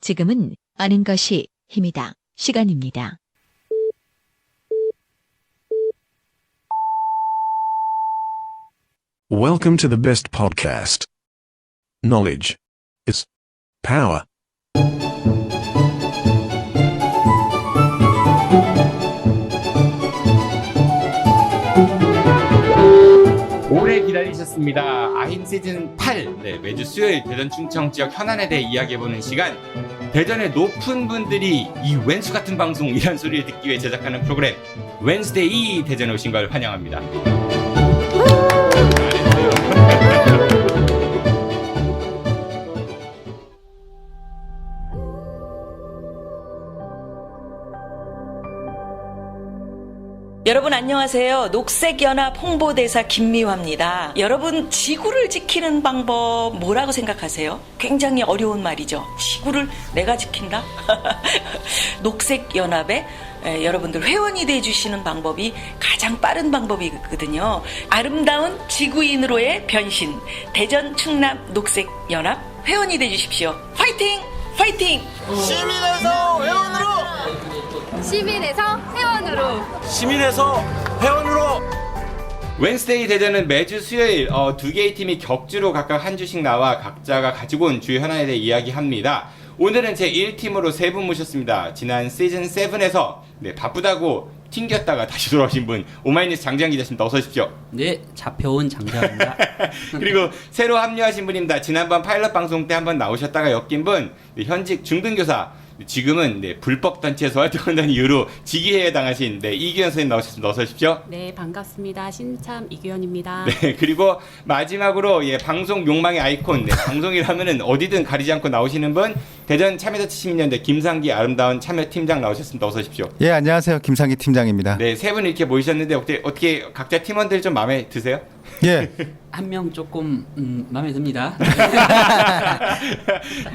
지금은 아는 것이 힘이다. 시간입니다. Welcome to the best podcast. Knowledge is power. 오래 기다리셨습니다. 아인 시즌 8. 매주 수요일 대전 충청 지역 현안에 대해 이야기해보는 시간. 대전의 높은 분들이 이 웬수 같은 방송이란 소리를 듣기 위해 제작하는 프로그램 웬스데이 대전에 오신 걸 환영합니다. 여러분 안녕하세요. 녹색연합 홍보대사 김미화입니다. 여러분 지구를 지키는 방법 뭐라고 생각하세요? 굉장히 어려운 말이죠. 지구를 내가 지킨다? 녹색연합에 여러분들 회원이 돼주시는 방법이 가장 빠른 방법이거든요. 아름다운 지구인으로의 변신 대전 충남 녹색연합 회원이 돼주십시오. 파이팅! 파이팅! 시민에서 회원으로! 시민에서 회원으로! 시민에서 회원으로! 웬스데이 대전은 매주 수요일 두 개의 팀이 격주로 각각 한 주씩 나와 각자가 가지고 온 주요 현안에 대해 이야기합니다. 오늘은 제 1팀으로 세 분 모셨습니다. 지난 시즌 7에서 바쁘다고 튕겼다가 다시 돌아오신 분 오마이뉴스 장지현 기자십니다. 어서 오십시오. 네, 잡혀온 장자입니다. 그리고 새로 합류하신 분입니다. 지난번 파일럿 방송 때 한번 나오셨다가 엮인 분 현직 중등교사 지금은 불법 단체에서 활동한다는 이유로 직위해에 당하신 이규현 선생님 나오셨습니다. 어서 오십시오. 네, 반갑습니다. 신참 이규현입니다. 네, 그리고 마지막으로 방송 욕망의 아이콘, 방송이라면은 어디든 가리지 않고 나오시는 분 대전 참여자 70년대 김상기 아름다운 참여팀장 나오셨습니다. 어서 오십시오. 예, 안녕하세요. 김상기 팀장입니다. 네, 세 분 이렇게 모이셨는데 어떻게 각자 팀원들 좀 마음에 드세요? 예. 한 명 조금 마음에 듭니다.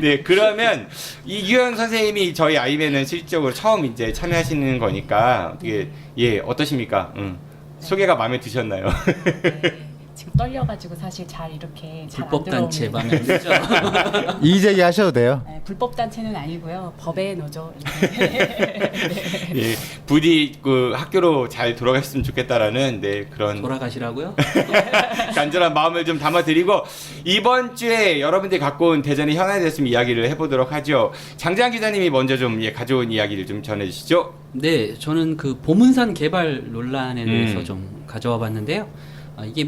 네, 그러면 이규현 선생님이 저희 아이맨은 실질적으로 처음 이제 참여하시는 거니까 어떻게 어떠십니까? 소개가 마음에 드셨나요? 지금 떨려가지고 사실 잘 이렇게 잘 안 불법 단체 마음에 안 들죠? 이의제기 하셔도 돼요. 네, 불법 단체는 아니고요. 법의 노조. 예, 부디 그 학교로 잘 돌아가셨으면 좋겠다라는 그런 돌아가시라고요? 간절한 마음을 좀 담아드리고 이번 주에 여러분들이 갖고 온 대전의 현안에 대해서 좀 이야기를 해보도록 하죠. 장재환 기자님이 먼저 좀 가져온 이야기를 좀 전해주시죠. 네, 저는 그 보문산 개발 논란에 대해서 좀 가져와 봤는데요. 이게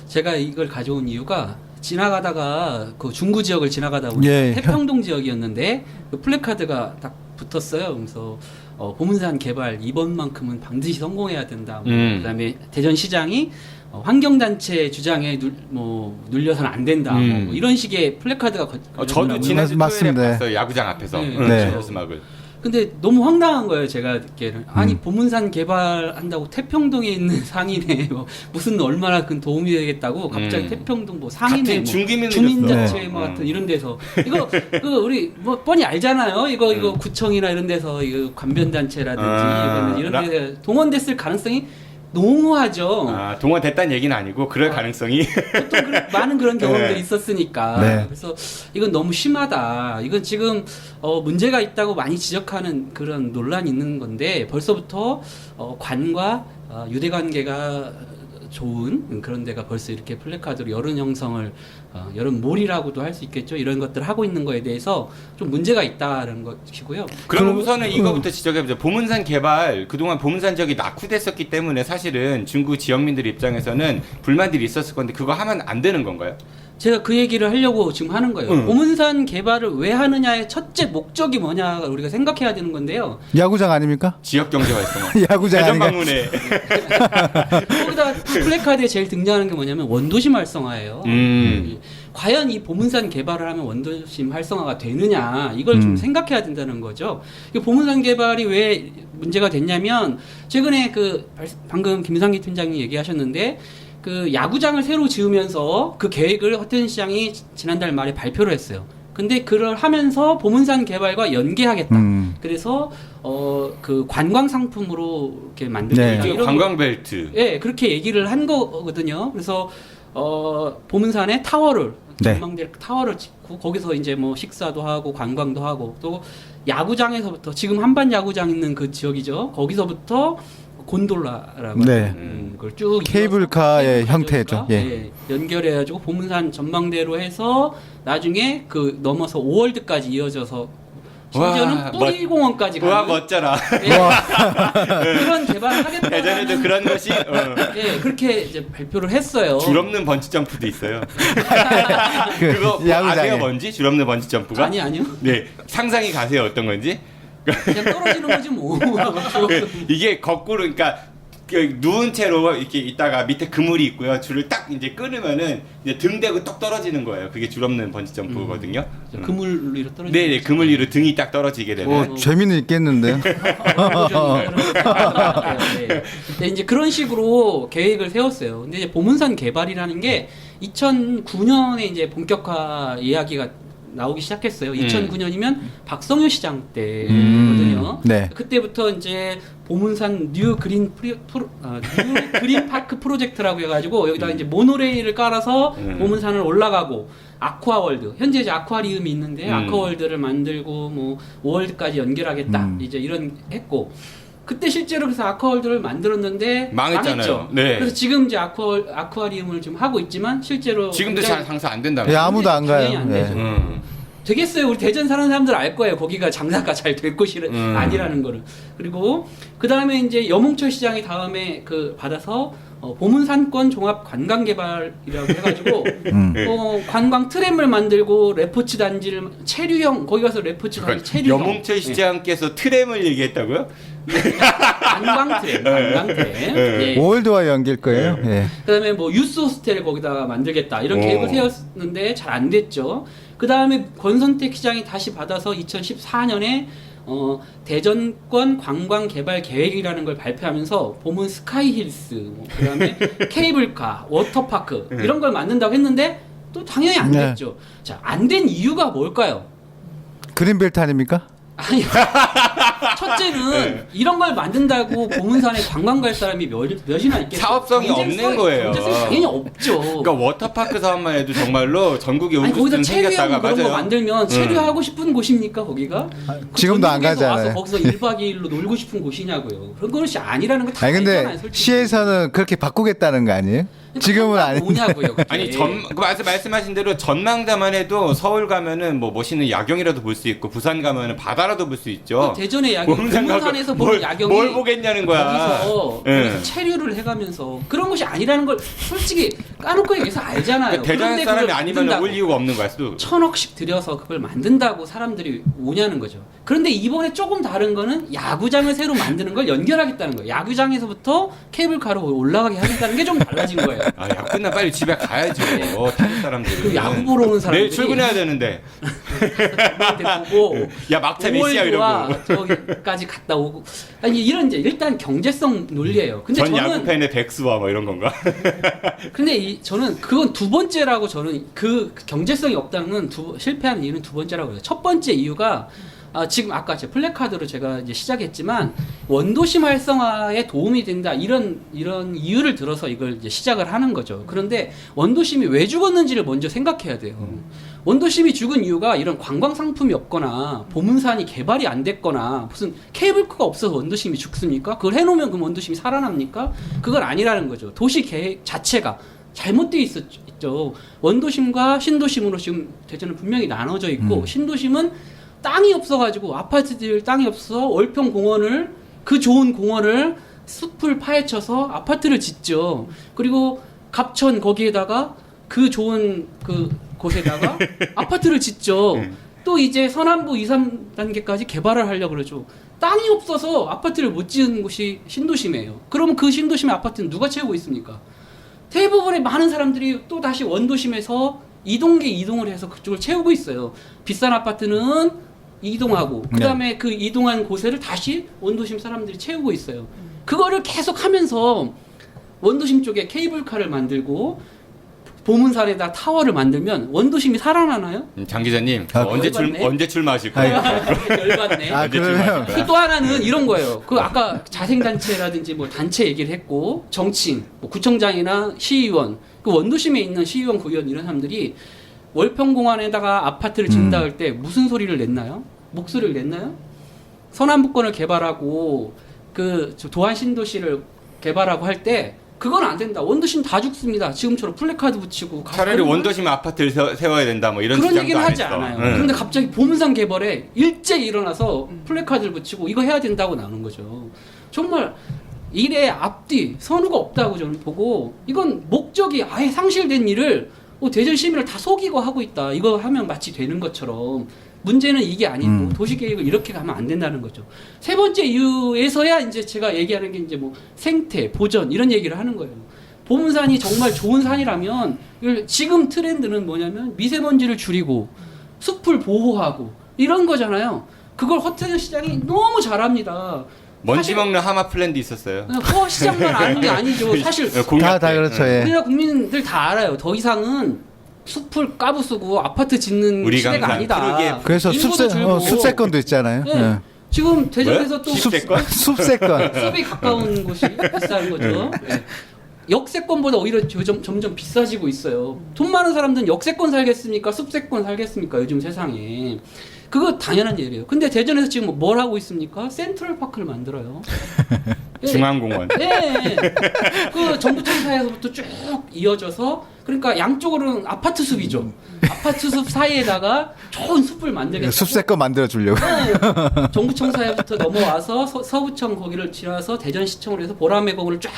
제가 이걸 가져온 이유가 지나가다가 그 중구 지역을 지나가다 보니 태평동 지역이었는데 그 플래카드가 딱 붙었어요. 그래서 보문산 개발 이번만큼은 반드시 성공해야 된다. 그다음에 대전시장이 환경단체 주장에 눌려서는 안 된다. 이런 식의 플래카드가 저도 지난주 토요일에 봤어요. 야구장 앞에서 연습막을. 근데 너무 황당한 거예요, 제가 듣기에는. 아니, 보문산 개발한다고 태평동에 있는 상인에 무슨 얼마나 큰 도움이 되겠다고 갑자기 태평동 상인에 주민자치 같은 이런 데서 이거 우리 뻔히 알잖아요. 이거 구청이나 이런 데서 이거 관변단체라든지 이런 데서 동원됐을 가능성이 농후하죠. 아, 동원됐다는 얘기는 아니고 그럴 가능성이 보통 많은 그런 경험들이 있었으니까. 그래서 이건 너무 심하다. 이건 지금 문제가 있다고 많이 지적하는 그런 논란이 있는 건데 벌써부터 관과 유대관계가 좋은 그런 데가 벌써 이렇게 플래카드로 여론 형성을 여론몰이라고도 할 수 있겠죠. 이런 것들을 하고 있는 거에 대해서 좀 문제가 있다는 것이고요. 그럼 우선은 이거부터 지적해보죠. 보문산 개발, 그동안 보문산 지역이 낙후됐었기 때문에 사실은 중구 지역민들 입장에서는 불만들이 있었을 건데 그거 하면 안 되는 건가요? 제가 그 얘기를 하려고 지금 하는 거예요. 보문산 개발을 왜 하느냐의 첫째 목적이 뭐냐 우리가 생각해야 되는 건데요. 야구장 아닙니까? 지역 경제 활성화. 야구장 대전 방문에. 거기다 플래카드에 제일 등장하는 게 뭐냐면 원도심 활성화예요. 과연 이 보문산 개발을 하면 원도심 활성화가 되느냐 이걸 좀 생각해야 된다는 거죠. 보문산 개발이 왜 문제가 됐냐면 최근에 방금 김상기 팀장이 얘기하셨는데 그 야구장을 새로 지으면서 그 계획을 허태진 시장이 지난달 말에 발표를 했어요. 근데 그걸 하면서 보문산 개발과 연계하겠다. 그래서 그 관광 상품으로 이렇게 만들겠다. 네. 관광 벨트. 예, 그렇게 얘기를 한 거거든요. 그래서 보문산에 타워를 네. 전망대 타워를 짓고 거기서 이제 뭐 식사도 하고 관광도 하고 또 야구장에서부터 지금 한반 야구장 있는 그 지역이죠. 거기서부터 곤돌라라고 네. 하는 그걸 쭉 케이블카의 이어서 형태죠. 예. 예, 연결해가지고 보문산 전망대로 해서 나중에 그 넘어서 5월드까지 이어져서 심지어는 와, 뿌리공원까지 와 가는 멋져라. 예, 그런 개발을 하겠다. 예전에도 그런 것이 예, 그렇게 이제 발표를 했어요. 줄 없는 번지 점프도 있어요. 그거 뭐 야구장에. 아세요 뭔지? 줄 없는 번지 점프가? 아니요. 네, 상상이 가세요 어떤 건지? 그냥 떨어지는 거지 뭐. 이게 거꾸로 그러니까 그 누운 채로 이렇게 있다가 밑에 그물이 있고요. 줄을 딱 이제 끊으면은 이제 등 대고 똑 떨어지는 거예요. 그게 줄 없는 번지 점프거든요. 그물 위로 떨어지는 네, 그물 위로 등이 딱 떨어지게 되는. 재미는 있겠는데요. 네. 근데 이제 그런 식으로 계획을 세웠어요. 근데 이제 보문산 개발이라는 게 2009년에 이제 본격화 이야기가 나오기 시작했어요. 2009년이면 박성효 시장 때거든요. 네. 그때부터 이제 보문산 뉴 그린 뉴 그린 파크 프로젝트라고 해가지고 여기다 이제 모노레일을 깔아서 보문산을 올라가고 아쿠아월드 현재 이제 아쿠아리움이 있는데 아쿠아월드를 만들고 뭐 5월드까지 연결하겠다 이제 이런 했고. 그때 실제로 그래서 아쿠아월드를 만들었는데 망했잖아요. 망했죠. 네. 그래서 지금 이제 아쿠아리움을 좀 하고 있지만 실제로 지금도 굉장히 잘 장사 안 된다고. 예, 아무도 안 가요. 당연히 안 예. 되죠. 되겠어요. 우리 대전 사는 사람들 알 거예요. 거기가 장사가 잘 될 곳이 아니라는 거를. 그리고 그 다음에 이제 여몽철 시장이 다음에 그 받아서 보문산권 종합 관광 개발이라고 해가지고 관광 트램을 만들고 레포츠 단지를 체류형 거기 가서 레포츠 단지 체류형 여몽철 시장께서 트램을 얘기했다고요? 관광 트램. 예. 월드와 연결 거예요. 예. 그다음에 뭐 유스 호스텔을 거기다가 만들겠다 이런 계획을 세웠는데 잘 안 됐죠. 그다음에 권선택 시장이 다시 받아서 2014년에 대전권 관광 개발 계획이라는 걸 발표하면서 보문 스카이힐스, 그다음에 케이블카, 워터파크 이런 걸 만든다고 했는데 또 당연히 안 네. 됐죠. 자, 안 된 이유가 뭘까요? 그린벨트 아닙니까? 아니, 첫째는 이런 걸 만든다고 보문산에 관광 갈 사람이 몇이나 있겠어요? 사업성이 없는 거예요. 경제성이 당연히 없죠. 그러니까 워터파크 사업만 해도 정말로 전국에 아니 거기서 온구스튼 체류형 생겼다가 그런 거 맞아요. 만들면 체류하고 싶은 곳입니까 거기가? 그 지금도 안 전국에서 가잖아요. 와서 거기서 1박 2일로 놀고 싶은 곳이냐고요. 그런 것이 아니라는 거 다 아니 알잖아요. 근데 솔직히. 시에서는 그렇게 바꾸겠다는 거 아니에요? 지금은 아닌데. 뭐냐고요. 그게. 아니 말씀하신 대로 전망자만 해도 서울 가면은 뭐 멋있는 야경이라도 볼 수 있고 부산 가면은 바다라도 볼 수 있죠. 대전의 야경, 보문산에서 보는 야경이 뭘 보겠냐는 거야. 거기서 체류를 해가면서 그런 것이 아니라는 걸 솔직히 까놓고 얘기해서 알잖아요. 그러니까 대전 그런데 사람이 그걸 아니면 만든다고. 올 이유가 없는 거야. 또. 1,000억씩 들여서 그걸 만든다고 사람들이 오냐는 거죠. 그런데 이번에 조금 다른 거는 야구장을 새로 만드는 걸 연결하겠다는 거예요. 야구장에서부터 케이블카로 올라가게 하겠다는 게 좀 달라진 거예요. 아, 야 끝나 빨리 집에 가야죠. 다른 사람들은. 그 야구 보러 오는 사람들이 내일 출근해야 되는데. 보고 야 막차 몇 시야 이러고. 저기까지 갔다 오고 아니 이런 이제 일단 경제성 논리예요. 근데 전 저는 야구 팬의 백수와 뭐 이런 건가? 근데 저는 그건 두 번째라고 저는 그 경제성이 없다는 건 실패하는 이유는 두 번째라고 해요. 첫 번째 이유가 지금 아까 제 플래카드로 제가 이제 시작했지만 원도심 활성화에 도움이 된다 이런 이유를 들어서 이걸 이제 시작을 하는 거죠. 그런데 원도심이 왜 죽었는지를 먼저 생각해야 돼요. 원도심이 죽은 이유가 이런 관광 상품이 없거나 보문산이 개발이 안 됐거나 무슨 케이블카가 없어서 원도심이 죽습니까? 그걸 해놓으면 그럼 원도심이 살아납니까? 그건 아니라는 거죠. 도시 계획 자체가 잘못되어 있죠. 원도심과 신도심으로 지금 대전은 분명히 나눠져 있고 신도심은 땅이 없어가지고 아파트들 땅이 없어 월평 공원을 그 좋은 공원을 숲을 파헤쳐서 아파트를 짓죠. 그리고 갑천 거기에다가 그 좋은 그 곳에다가 아파트를 짓죠. 또 이제 서남부 2, 3단계까지 개발을 하려고 그러죠. 땅이 없어서 아파트를 못 지은 곳이 신도심이에요. 그러면 그 신도심의 아파트는 누가 채우고 있습니까? 대부분의 많은 사람들이 또 다시 원도심에서 이동을 해서 그쪽을 채우고 있어요. 비싼 아파트는 이동하고 그다음에 그 이동한 곳을 다시 원도심 사람들이 채우고 있어요. 그거를 계속 하면서 원도심 쪽에 케이블카를 만들고 보문산에다 타워를 만들면 원도심이 살아나나요? 장 기자님 열받네. 언제 출마하실 거예요? 열받네. 그러면 또 하나는 이런 거예요. 그 아까 자생단체라든지 뭐 단체 얘기를 했고 정치인, 뭐 구청장이나 시의원, 그 원도심에 있는 시의원, 구의원 이런 사람들이 월평공원에다가 아파트를 짓는다 할 때 무슨 소리를 냈나요? 목소리를 냈나요? 서남북권을 개발하고 그 도안 신도시를 개발하고 할 때 그건 안 된다. 원도심 다 죽습니다. 지금처럼 플래카드 붙이고 차라리 원도심 아파트를 세워야 된다 뭐 이런 그런 주장도 얘기는 안 하지 했어. 않아요. 근데 갑자기 보문산 개발에 일제히 일어나서 플래카드를 붙이고 이거 해야 된다고 나오는 거죠. 정말 일의 앞뒤 선우가 없다고 저는 보고 이건 목적이 아예 상실된 일을 대전 시민을 다 속이고 하고 있다. 이거 하면 마치 되는 것처럼 문제는 이게 아니고 도시계획을 이렇게 가면 안 된다는 거죠. 세 번째 이유에서야 이제 제가 얘기하는 게 이제 뭐 생태, 보전 이런 얘기를 하는 거예요. 보문산이 정말 좋은 산이라면 지금 트렌드는 뭐냐면 미세먼지를 줄이고 숲을 보호하고 이런 거잖아요. 그걸 허태전 시장이 너무 잘합니다. 먼지 먹는 하마 플랜도 있었어요. 그거 시장만 아는 게 아니죠. 사실 다 그렇죠. 예. 우리나라 국민들 다 알아요. 더 이상은 숲을 까부수고 아파트 짓는 우리 시대가 강산 아니다. 푸르게 그래서 인구도 줄고. 숲세권도 있잖아요. 네. 예. 지금 대전에서 또 숲세권? 숲세권. 숲이 가까운 곳이 비싼 거죠. 네. 역세권보다 오히려 점점 비싸지고 있어요. 돈 많은 사람들은 역세권 살겠습니까? 숲세권 살겠습니까? 요즘 세상에. 그거 당연한 일이에요. 근데 대전에서 지금 뭘 하고 있습니까? 센트럴파크를 만들어요. 중앙공원. 네. 그 정부청사에서부터 쭉 이어져서 그러니까 양쪽으로는 아파트 숲이죠. 아파트 숲 사이에다가 좋은 숲을 만들겠다. 숲세권 만들어 주려고. 네. 정부청사에부터 넘어와서 서구청 거기를 지나서 대전시청으로 해서 보라매 공원을 쫙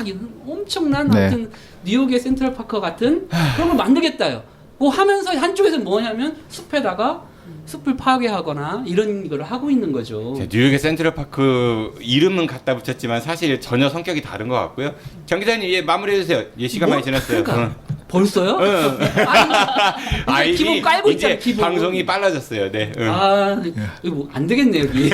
엄청난 네. 아무튼 뉴욕의 센트럴파크 같은 그런 걸 만들겠다요. 뭐 하면서 한쪽에서는 뭐냐면 숲에다가 숲을 파괴하거나 이런 걸 하고 있는 거죠. 뉴욕의 센트럴파크 이름은 갖다 붙였지만 사실 전혀 성격이 다른 것 같고요. 정 기자님 예 마무리해 주세요. 예 시간 많이 지났어요. 그러니까 벌써요? 아니, 이제 기본 깔고 있잖아. 이제 기본. 방송이 빨라졌어요. 네. 이거 뭐 안 되겠네 여기.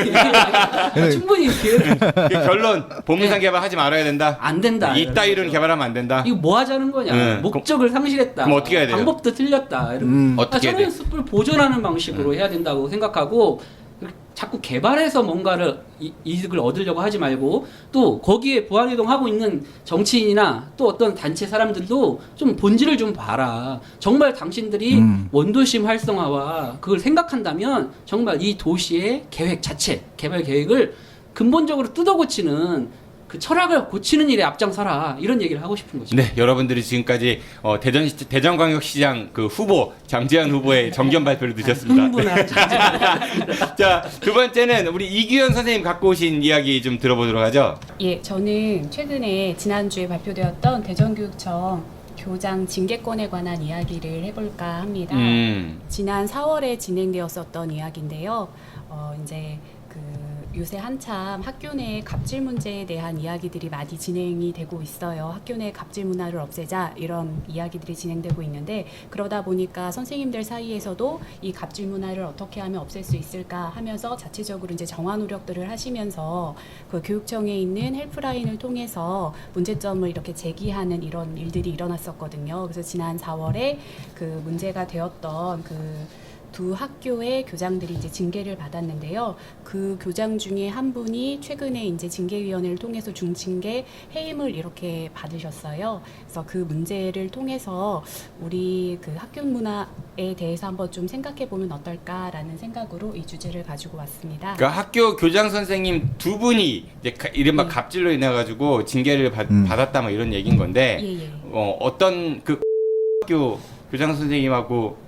충분히 기회를 결론 보문산 네. 개발하지 말아야 된다. 안 된다. 이따위로는 개발하면 안 된다. 이거 뭐 하자는 거냐? 목적을 상실했다. 그럼 어떻게 해야 돼요? 방법도 틀렸다. 어떻게 해야 저는 돼? 숲을 보존하는 방식으로 해야 된다고 생각하고 자꾸 개발해서 뭔가를 이득을 얻으려고 하지 말고 또 거기에 부안이동하고 있는 정치인이나 또 어떤 단체 사람들도 좀 본질을 좀 봐라. 정말 당신들이 원도심 활성화와 그걸 생각한다면 정말 이 도시의 계획 자체, 개발 계획을 근본적으로 뜯어고치는 그 철학을 고치는 일에 앞장서라 이런 얘기를 하고 싶은 거죠. 네, 여러분들이 지금까지 대전광역시장 그 후보 장재현 후보의 정견 발표를 드셨습니다. 흥분한 자, 두 번째는 우리 이규현 선생님 갖고 오신 이야기 좀 들어보도록 하죠. 예, 저는 최근에 지난주에 발표되었던 대전교육청 교장 징계권에 관한 이야기를 해볼까 합니다. 지난 4월에 진행되었었던 이야기인데요. 이제 요새 한참 학교 내 갑질 문제에 대한 이야기들이 많이 진행이 되고 있어요. 학교 내 갑질 문화를 없애자 이런 이야기들이 진행되고 있는데 그러다 보니까 선생님들 사이에서도 이 갑질 문화를 어떻게 하면 없앨 수 있을까 하면서 자체적으로 이제 정화 노력들을 하시면서 그 교육청에 있는 헬프라인을 통해서 문제점을 이렇게 제기하는 이런 일들이 일어났었거든요. 그래서 지난 4월에 그 문제가 되었던 두 학교의 교장들이 이제 징계를 받았는데요. 그 교장 중에 한 분이 최근에 이제 징계위원회를 통해서 중징계 해임을 이렇게 받으셨어요. 그래서 그 문제를 통해서 우리 그 학교 문화에 대해서 한번 좀 생각해 보면 어떨까라는 생각으로 이 주제를 가지고 왔습니다. 그러니까 학교 교장 선생님 두 분이 이제 이른바 갑질로 인해 가지고 징계를 받았다 뭐 이런 얘기인 건데 예. 어떤 그 학교 교장 선생님하고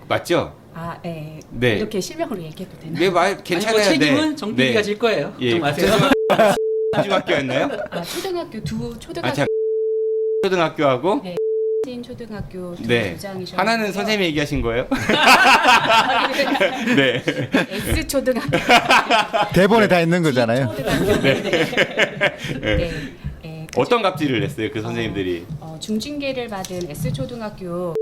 맞죠? 네. 네. 이렇게 실명으로 얘기해도 되나요? 네, 말 괜찮아요. 아니, 책임은 네. 정PD가 질 거예요. 예, 좀 아세요? 중학교였나요? 초등학교 두 초등학교 초등학교하고 네. 초등학교 두 네. 교장이셨는데요. 하나는 선생님이 얘기하신 거예요? 네. S 초등학교 대본에 다 있는 거잖아요. 초등학교 어떤 갑질을 했어요, 그 선생님들이? 중징계를 받은 S 초등학교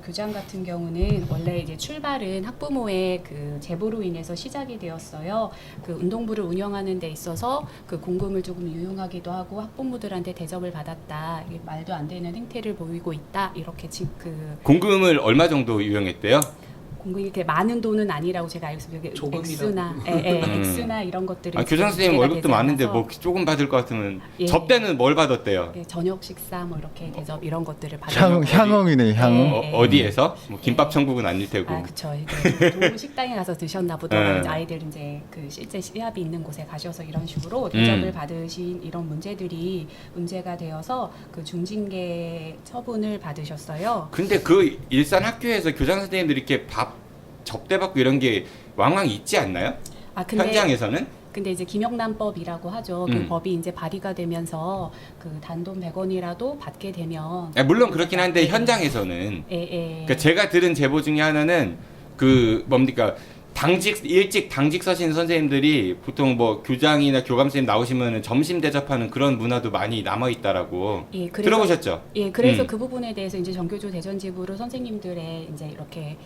교장 같은 경우는 원래 이제 출발은 학부모의 그 제보로 인해서 시작이 되었어요. 그 운동부를 운영하는 데 있어서 그 공금을 조금 유용하기도 하고 학부모들한테 대접을 받았다. 이게 말도 안 되는 행태를 보이고 있다. 이렇게 공금을 얼마 정도 유용했대요? 이렇게 많은 돈은 아니라고 제가 알고 있습니다. 액수나, 액수나 이런 것들이. 교장 선생님 월급도 많은데 뭐 조금 받을 것 같으면 예. 접대는 뭘 받았대요? 예, 저녁 식사 뭐 이렇게 대접 이런 것들을 받아요. 향응이네요, 향응. 어디에서? 뭐 김밥 천국은 아닐 테고. 아, 그쵸. 좋은 식당에 가서 드셨나 보더라고요. 아이들 이제 그 실제 시합이 있는 곳에 가셔서 이런 식으로 대접을 받으신 이런 문제들이 문제가 되어서 그 중징계 처분을 받으셨어요. 근데 그 일산 학교에서 교장 선생님들이 이렇게 밥 접대받고 이런 게 왕왕 있지 않나요? 근데 현장에서는? 근데 이제 김영란법이라고 하죠. 그 법이 이제 발의가 되면서 그 단돈 100원이라도 받게 되면 물론 그렇긴 한데 현장에서는 그러니까 제가 들은 제보 중에 하나는 그 뭡니까 일찍 당직 서신 선생님들이 보통 뭐 교장이나 교감 선생님 나오시면 점심 대접하는 그런 문화도 많이 남아 있다라고 들어보셨죠? 예, 그래서 그 부분에 대해서 이제 정교조 대전지부로 선생님들의 이제 이렇게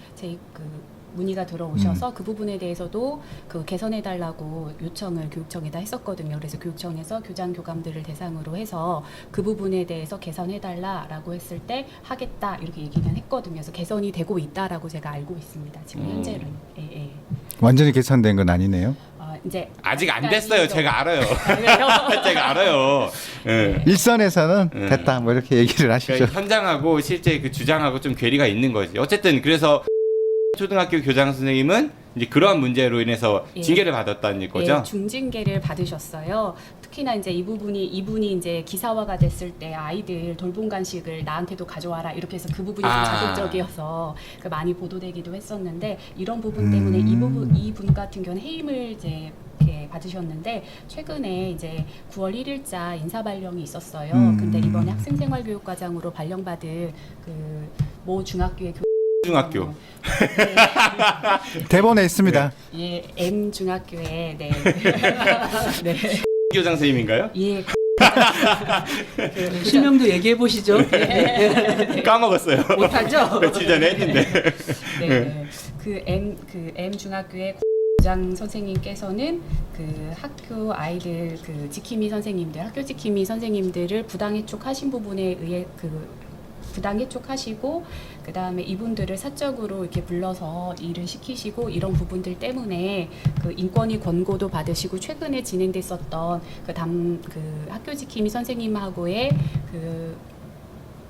문의가 들어오셔서 그 부분에 대해서도 그 개선해달라고 요청을 교육청에다 했었거든요. 그래서 교육청에서 교장 교감들을 대상으로 해서 그 부분에 대해서 개선해달라라고 했을 때 하겠다 이렇게 얘기는 했거든요. 그래서 개선이 되고 있다라고 제가 알고 있습니다. 지금 현재는. 예. 완전히 개선된 건 아니네요. 이제 아직 안 됐어요. 제가 알아요. 제가 알아요. 네. 일선에서는 됐다 뭐 이렇게 얘기를 하시죠. 그러니까 현장하고 실제 그 주장하고 좀 괴리가 있는 거지. 어쨌든 그래서 초등학교 교장 선생님은 이제 그러한 문제로 인해서 징계를 받았다는 거죠. 중징계를 받으셨어요. 특히나 이제 이분이 이제 기사화가 됐을 때 아이들 돌봄 간식을 나한테도 가져와라 이렇게 해서 그 부분이 좀 자극적이어서 많이 보도되기도 했었는데 이런 부분 때문에 이분 같은 경우는 해임을 이제 이렇게 받으셨는데 최근에 이제 9월 1일자 인사 발령이 있었어요. 근데 이번에 학생생활교육과장으로 발령받은 그 모 중학교의 중학교. 대본에 있습니다. 예, M 중학교에 네. 교장 선생님인가요? 예. 실명도 얘기해 보시죠. 까먹었어요. 못하죠? 며칠 전에 했는데. 네. 그 M 중학교의 교장 선생님께서는 그 학교 아이들 그 지킴이 선생님들, 학교 지킴이 선생님들을 부당해촉하신 부분에 의해 부당해촉하시고 그 다음에 이분들을 사적으로 이렇게 불러서 일을 시키시고 이런 부분들 때문에 그 인권위 권고도 받으시고 최근에 진행됐었던 그 학교 지킴이 선생님하고의 그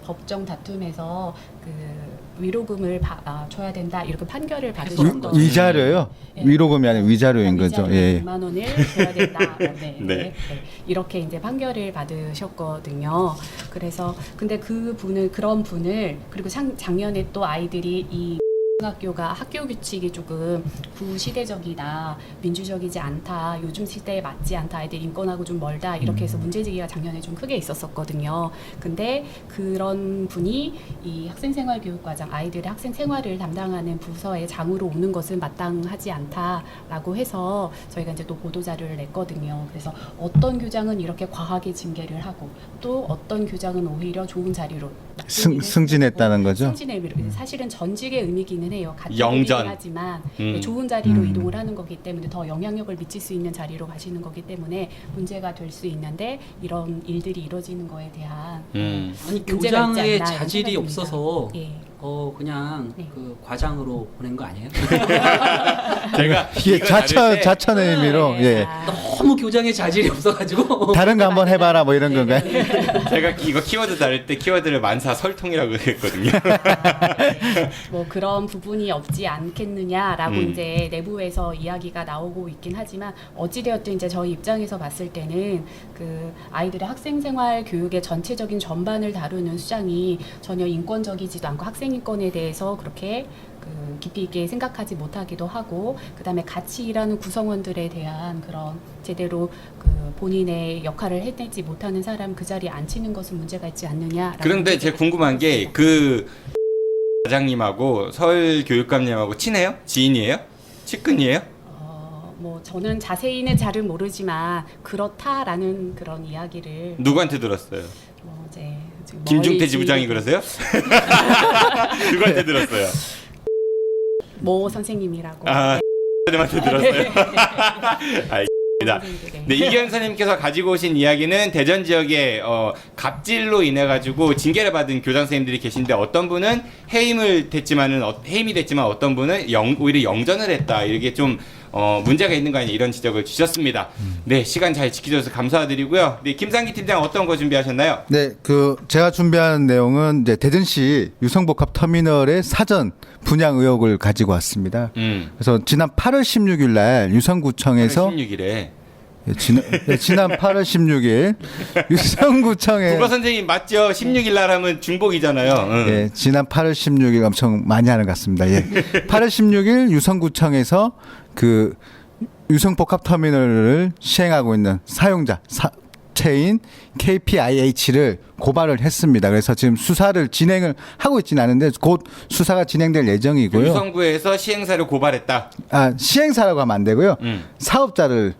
법정 다툼에서 그 위로금을 줘야 된다 이렇게 판결을 받으셨던 위자료요? 네. 위로금이 아니라 위자료인 거죠. 예. 2만 원을 줘야 된다. 네. 이렇게 이제 판결을 받으셨거든요. 그래서 근데 그런 분을 그리고 작년에 또 아이들이 이 학교가 학교 규칙이 조금 구시대적이다, 민주적이지 않다, 요즘 시대에 맞지 않다, 아이들 인권하고 좀 멀다 이렇게 해서 문제제기가 작년에 좀 크게 있었었거든요. 근데 그런 분이 이 학생생활교육과장 아이들의 학생생활을 담당하는 부서의 장으로 오는 것은 마땅하지 않다라고 해서 저희가 이제 또 보도자료를 냈거든요. 그래서 어떤 교장은 이렇게 과하게 징계를 하고 또 어떤 교장은 오히려 좋은 자리로 승진했다는 거죠? 승진의 사실은 전직의 의미기는 해요. 같은 영전. 일이긴 하지만 좋은 자리로 이동을 하는 거기 때문에 더 영향력을 미칠 수 있는 자리로 가시는 거기 때문에 문제가 될 수 있는데 이런 일들이 이루어지는 거에 대한 아니 문제가 있지 교장의 않나 자질이 생각입니다. 없어서 예. 그냥 그 과장으로 보낸 거 아니에요? 제가 이게 이거 다룰 때 자천의 의미로 예. 너무 교장의 자질이 없어가지고 다른 거 한번 해봐라 뭐 이런 건가요? 제가 이거 키워드 다룰 때 키워드를 만사 설통이라고 했거든요. 뭐 그런 부분이 없지 않겠느냐라고 이제 내부에서 이야기가 나오고 있긴 하지만 어찌되었든 이제 저희 입장에서 봤을 때는 그 아이들의 학생생활 교육의 전체적인 전반을 다루는 수장이 전혀 인권적이지도 않고 학생 인권에 대해서 그렇게 그 깊이 있게 생각하지 못하기도 하고 그다음에 같이 일하는 구성원들에 대한 그런 제대로 그 본인의 역할을 해내지 못하는 사람 그 자리에 앉히는 것은 문제가 있지 않느냐. 그런데 제가 궁금한 게 그 과장님하고 서울 교육감님하고 친해요? 지인이에요? 측근이에요? 뭐 저는 자세히는 잘은 모르지만 그렇다라는 그런 이야기를 누구한테 들었어요? 이제 김중태 지부장이 그러세요? 누구한테 들었어요? 모 선생님이라고. 아, 님한테 들었어요. 아, 네, 이기현 선생님께서 가지고 오신 이야기는 대전 지역에 갑질로 인해 가지고 징계를 받은 교장 선생님들이 계신데 어떤 분은 해임이 됐지만 어떤 분은 오히려 영전을 했다. 이렇게 좀 문제가 있는 거 아니냐 이런 지적을 주셨습니다. 네, 시간 잘 지켜줘서 감사드리고요. 네, 김상기 팀장 어떤 거 준비하셨나요? 네, 제가 준비한 내용은 이제 대전시 유성복합 터미널의 사전 분양 의혹을 가지고 왔습니다. 그래서 지난 8월 16일 날 유성구청에서 16일에 지난 8월 16일 유성구청에 국어 선생님 맞죠? 16일 날 하면 중복이잖아요. 예, 지난 8월 16일 엄청 많이 하는 것 같습니다. 예. 8월 16일 유성구청에서 그 유성복합터미널을 시행하고 있는 사용자 체인 KPIH를 고발을 했습니다. 그래서 지금 수사를 진행을 하고 있지는 않은데 곧 수사가 진행될 예정이고요. 유성구에서 시행사를 고발했다. 시행사라고 하면 안 되고요. 사업자를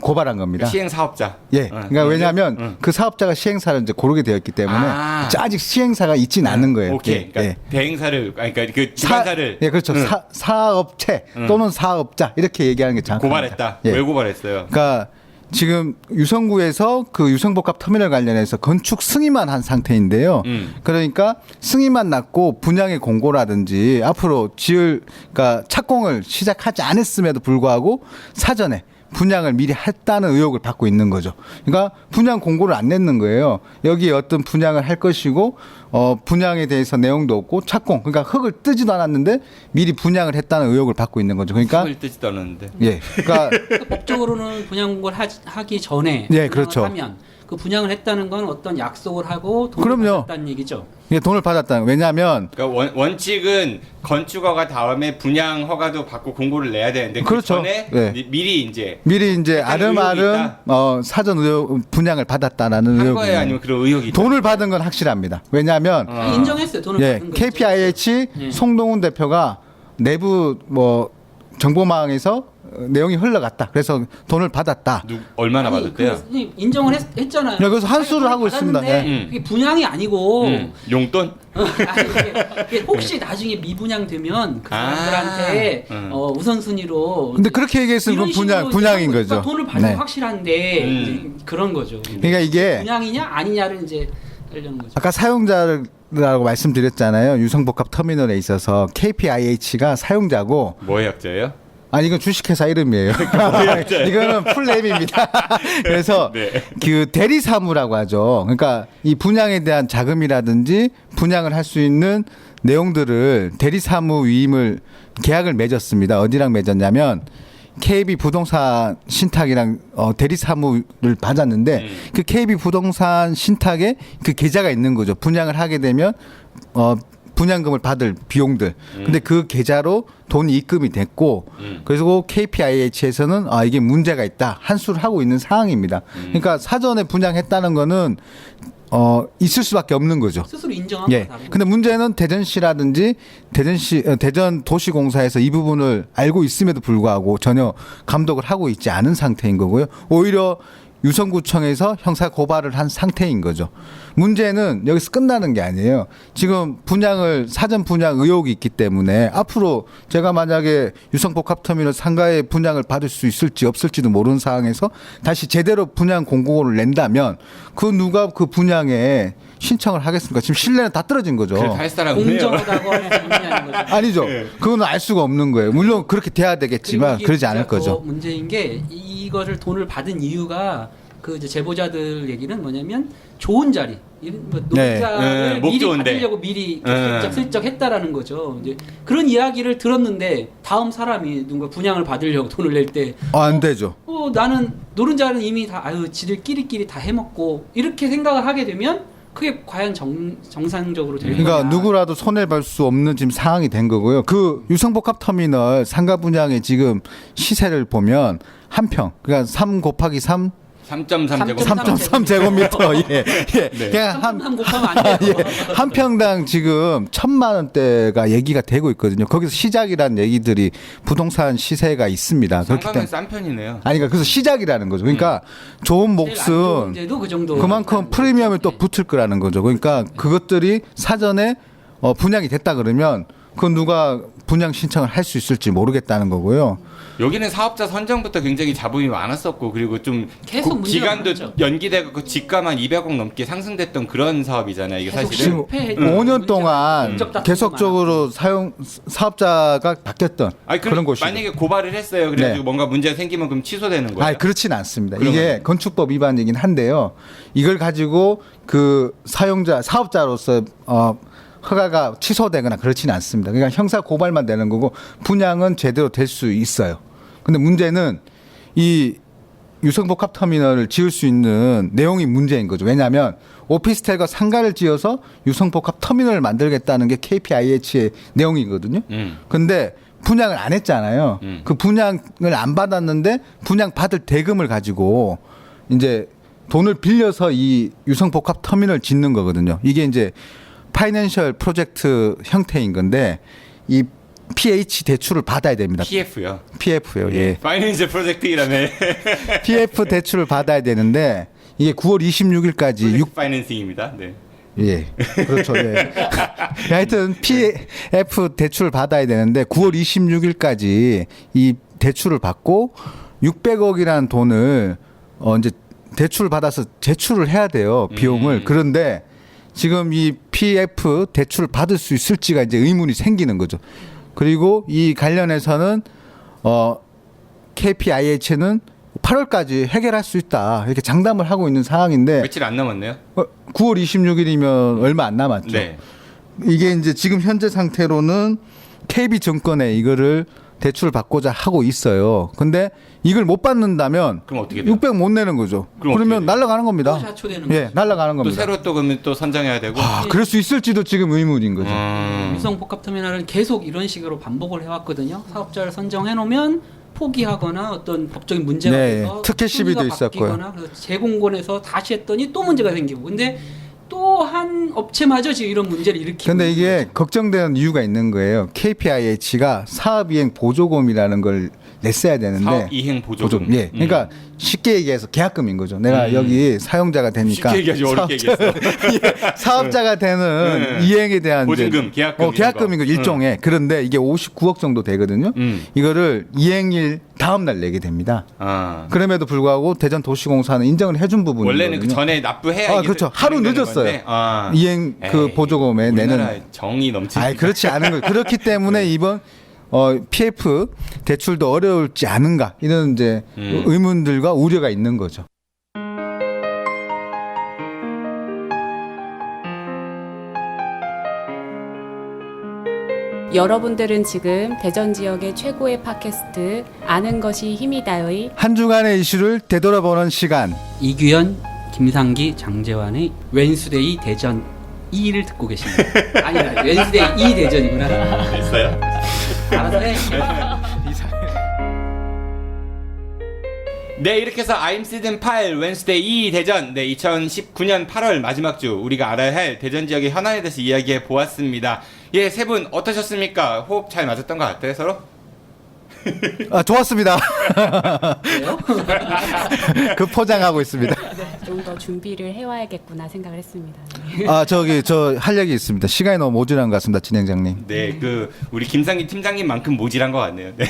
고발한 겁니다. 시행사업자. 예. 그러니까 왜냐하면 그 사업자가 시행사를 이제 고르게 되었기 때문에 아직 시행사가 있지는 않은 거예요. 오케이. 그러니까 예. 대행사를, 그러니까 그 주관사를. 예, 그렇죠. 사업체 또는 사업자 이렇게 얘기하는 게 정확합니다. 고발했다. 예. 왜 고발했어요? 그러니까 지금 유성구에서 그 유성복합 터미널 관련해서 건축 승인만 한 상태인데요. 그러니까 승인만 났고 분양의 공고라든지 앞으로 그러니까 착공을 시작하지 않았음에도 불구하고 사전에 분양을 미리 했다는 의혹을 받고 있는 거죠. 그러니까 분양 공고를 안 냈는 거예요. 여기에 어떤 분양을 할 것이고 분양에 대해서 내용도 없고 착공, 그러니까 흙을 뜨지도 않았는데 미리 분양을 했다는 의혹을 받고 있는 거죠. 그러니까 흙을 뜨지도 않았는데. 예, 그러니까 법적으로는 분양 공고를 하기 전에 예, 그렇죠. 하면 그 분양을 했다는 건 어떤 약속을 하고 돈을 그럼요. 받았다는 얘기죠. 예, 돈을 받았다는. 왜냐하면 그러니까 원칙은 건축허가 다음에 분양 허가도 받고 공고를 내야 되는데 그렇죠. 그 전에 네. 미리 이제 아름아름 사전 분양을 받았다라는 한 의혹이 거예요, 아니면 그런 의혹이 있다? 돈을 받은 건 확실합니다. 왜냐하면 인정했어요. 돈을 예, 받은 거. KPIH 예. 송동훈 대표가 내부 정보망에서 내용이 흘러갔다. 그래서 돈을 받았다. 얼마나 받았대요? 인정을 했잖아요. 네, 그래서 한수를 하고 있습니다. 받았는데 그게 분양이 아니고 용돈? 아니, 이게 혹시 나중에 미분양되면 그 사람들한테 우선순위로 근데 그렇게 얘기했으면 그건 분양인 거죠. 돈을 받은 네. 건 확실한데 이제 그런 거죠. 그러니까 이게 분양이냐 아니냐를 이제 하려는 거죠. 아까 사용자라고 말씀드렸잖아요. 유성복합 터미널에 있어서 KPIH가 사용자고 뭐의 약자예요? 아니 이건 주식회사 이름이에요. 이거는 풀네임입니다. 그래서 네. 그 대리사무라고 하죠. 그러니까 이 분양에 대한 자금이라든지 분양을 할 수 있는 내용들을 대리사무 위임을 계약을 맺었습니다. 어디랑 맺었냐면 KB 부동산 신탁이랑 대리사무를 받았는데 그 KB 부동산 신탁에 그 계좌가 있는 거죠. 분양을 하게 되면 분양금을 받을 비용들. 근데 그 계좌로 돈이 입금이 됐고, 그리고 KPIH에서는 이게 문제가 있다. 한수를 하고 있는 상황입니다. 그러니까 사전에 분양했다는 거는 있을 수밖에 없는 거죠. 스스로 인정한 예. 근데 문제는 대전시라든지 대전도시공사에서 이 부분을 알고 있음에도 불구하고 전혀 감독을 하고 있지 않은 상태인 거고요. 오히려 유성구청에서 형사 고발을 한 상태인 거죠. 문제는 여기서 끝나는 게 아니에요. 지금 사전 분양 의혹이 있기 때문에 앞으로 제가 만약에 유성복합터미널 상가에 분양을 받을 수 있을지 없을지도 모르는 상황에서 다시 제대로 분양 공고를 낸다면 누가 그 분양에 신청을 하겠습니까? 지금 신뢰는 다 떨어진 거죠. 할 사람은 공정하다고 할 수 있냐는 거죠. 아니죠. 그건 알 수가 없는 거예요. 물론 그렇게 돼야 되겠지만 그러지 않을 거죠. 문제인 게 이거를 돈을 받은 이유가 그 이제 제보자들 얘기는 뭐냐면 좋은 자리, 노자를 미리 받으려고 미리 슬쩍 했다라는 거죠. 이제 그런 이야기를 들었는데 다음 사람이 누군가 분양을 받으려고 돈을 낼 때 안 되죠. 나는 노른자는 이미 다 지들끼리끼리 다 해먹고 이렇게 생각을 하게 되면 그게 과연 정상적으로 될 거냐. 그러니까 누구라도 손해 볼 수 없는 지금 상황이 된 거고요. 그 유성복합터미널 상가 분양의 지금 시세를 보면 한 평, 그러니까 3 곱하기 3 3.3 제곱미터. 예. 예. 네. 그냥 3 곱하면 안 돼요. 예. 한 평당 지금 1,000만 원대가 얘기가 되고 있거든요. 거기서 시작이라는 얘기들이 부동산 시세가 있습니다. 그렇기 때문에 싼 편이네요. 아니 그러니까 그래서 시작이라는 거죠. 그러니까 좋은 몫은 그 정도 그만큼 프리미엄이 또 붙을 거라는 거죠. 그러니까 그것들이 사전에 분양이 됐다 그러면 그건 누가 분양 신청을 할 수 있을지 모르겠다는 거고요. 여기는 사업자 선정부터 굉장히 잡음이 많았었고 그리고 좀 계속 문제가 기간도 많죠. 연기되고 집가만 200억 넘게 상승됐던 그런 사업이잖아요. 이게 계속 사실은. 실패했던 5년 동안 문제가 많았고. 계속적으로 사업자가 바뀌었던 아니, 그런 곳이죠. 만약에 고발을 했어요. 그래가지고 네. 뭔가 문제가 생기면 그럼 취소되는 거예요. 아니 그렇진 않습니다. 그런 이게 거예요? 건축법 위반이긴 한데요. 이걸 가지고 그 사업자로서 허가가 취소되거나 그렇지는 않습니다. 그러니까 형사 고발만 되는 거고 분양은 제대로 될 수 있어요. 근데 문제는 이 유성복합 터미널을 지을 수 있는 내용이 문제인 거죠. 왜냐하면 오피스텔과 상가를 지어서 유성복합 터미널을 만들겠다는 게 KPIH의 내용이거든요. 근데 분양을 안 했잖아요. 그 분양을 안 받았는데 분양 받을 대금을 가지고 이제 돈을 빌려서 이 유성복합 터미널을 짓는 거거든요. 이게 이제 파이낸셜 프로젝트 형태인 건데 이 PH 대출을 받아야 됩니다. PF요. PF요. 예. 파이낸셜 프로젝트라며. PF 대출을 받아야 되는데 이게 9월 26일까지 파이낸싱입니다. 네. 예. 그렇죠. 예. 하여튼 PF 대출을 받아야 되는데 9월 26일까지 이 대출을 받고 600억이라는 돈을 이제 대출을 받아서 제출을 해야 돼요. 비용을. 그런데 지금 이 PF 대출을 받을 수 있을지가 이제 의문이 생기는 거죠. 그리고 이 관련해서는 KPIH는 8월까지 해결할 수 있다 이렇게 장담을 하고 있는 상황인데 며칠 안 남았네요. 9월 26일이면 얼마 안 남았죠. 네. 이게 이제 지금 현재 상태로는 KB증권에 이거를 대출을 받고자 하고 있어요. 근데 이걸 못 받는다면 그럼 어떻게 돼요? 600 못 내는 거죠. 그럼 어떻게 그러면 돼요? 날아가는 겁니다. 또 자초되는 예, 거죠. 날아가는 또 겁니다. 새로 또 그러면 또 선정해야 되고. 그럴 수 있을지도 지금 의문인 거죠. 유성복합터미널은 계속 이런 식으로 반복을 해왔거든요. 사업자를 선정해 놓으면 포기하거나 어떤 법적인 문제가 네, 돼서 특혜 시비도 순위가 있었고요. 바뀌거나 그래서 재공고해서 다시 했더니 또 문제가 생기고 근데 또 한 업체마저 지금 이런 문제를 일으키고 근데 있는 이게 거죠. 걱정되는 이유가 있는 거예요. KPIH가 사업이행 보조금이라는 걸 냈어야 되는데 사업 이행 보조금. 예. 그러니까 쉽게 얘기해서 계약금인 거죠. 내가 여기 사용자가 되니까 쉽게 얘기하지 어렵게 얘기했어. 사업자가 되는 이행에 대한 보증금, 이제 계약금 이런 계약금인 거. 거 일종의. 그런데 이게 59억 정도 되거든요. 이거를 이행일 다음 날 내게 됩니다. 아. 그럼에도 불구하고 대전도시공사는 인정을 해준 부분이거든요. 원래는 그 전에 납부해야 이게 그렇죠. 하루 진행되는 늦었어요. 건데. 아. 이행 그 에이, 보조금에 우리나라 내는. 정이 넘치는. 아니 그렇지 않은 거예요. 그렇기 때문에 이번 PF 대출도 어려울지 않은가 이런 이제 의문들과 우려가 있는 거죠. 여러분들은 지금 대전 지역의 최고의 팟캐스트 아는 것이 힘이다의 한 주간의 이슈를 되돌아보는 시간. 이규현, 김상기, 장재환의 웬스데이 대전 2를 듣고 계십니다. 아니다. 웬스데이 2 대전이구나. 됐어요? 알아서 해. 네, 이렇게 해서 I'm 시즌 8 웬스데이 2 대전, 네, 2019년 8월 마지막 주 우리가 알아야 할 대전 지역의 현안에 대해서 이야기해 보았습니다. 예, 세 분 어떠셨습니까? 호흡 잘 맞았던 것 같아요, 서로? 좋았습니다. 그 포장하고 있습니다. 좀 더 준비를 해와야겠구나 생각을 했습니다. 저 할 얘기 있습니다. 시간이 너무 모자란 것 같습니다, 진행장님. 네, 우리 김상기 팀장님만큼 모질한 것 같네요. 네.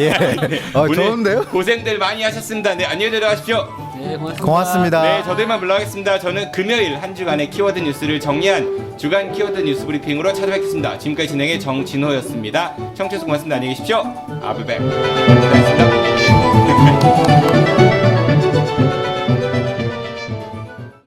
예. 오늘 좋은데요? 고생들 많이 하셨습니다. 네, 안녕히 들어가십시오. 네, 고맙습니다. 고맙습니다. 네, 저들만 물러가겠습니다. 저는 금요일 한 주간의 키워드 뉴스를 정리한 주간 키워드 뉴스 브리핑으로 찾아뵙겠습니다. 지금까지 진행의 정진호였습니다. 청취해서 고맙습니다. 안녕히 계십시오. 아브백. 고맙습니다.